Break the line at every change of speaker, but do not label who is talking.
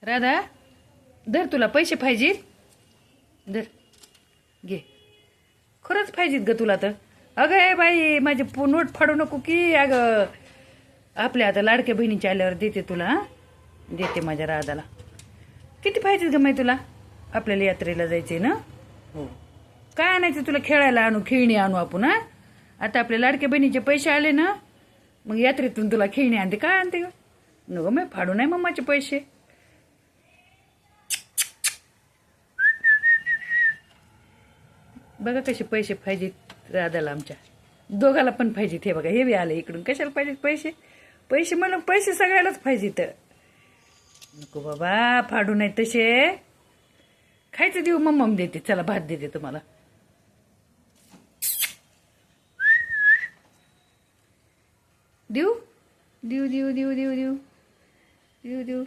राधा धर, तुला पैसे पाहिजेत? धर, घे. खरंच पाहिजेत ग तुला तर. अगं ए बाई, माझे नोट फाडू नको की. अगं आपल्या आता लाडक्या बहिणीच्या आल्यावर देते तुला. हं? देते माझ्या राधाला. किती पाहिजेत ग माई तुला? आपल्याला यात्रेला जायचे ना. हो. काय आणायचं तुला? खेळायला आणू, खेळणी आणू आपण. हा, आता आपल्या लाडक्या बहिणीचे पैसे आले ना, मग यात्रेतून तुला खेळणी आणते. काय आणते ग? नको मी फाडू नाही मम्माचे पैसे. बघा कसे पैसे पाहिजेत राधाला आमच्या. दोघाला पण पाहिजेत. हे बघा, हे बी आले इकडून. कशाला पाहिजेत पैसे? पैसे म्हणून पैसे सगळ्यालाच पाहिजेत. नको बाबा, फाडू नाही तसे. खायचं देऊ, मम्मा देते. चला भात देते तुम्हाला. देऊ देऊ देऊ देऊ देऊ देऊ देऊ देऊ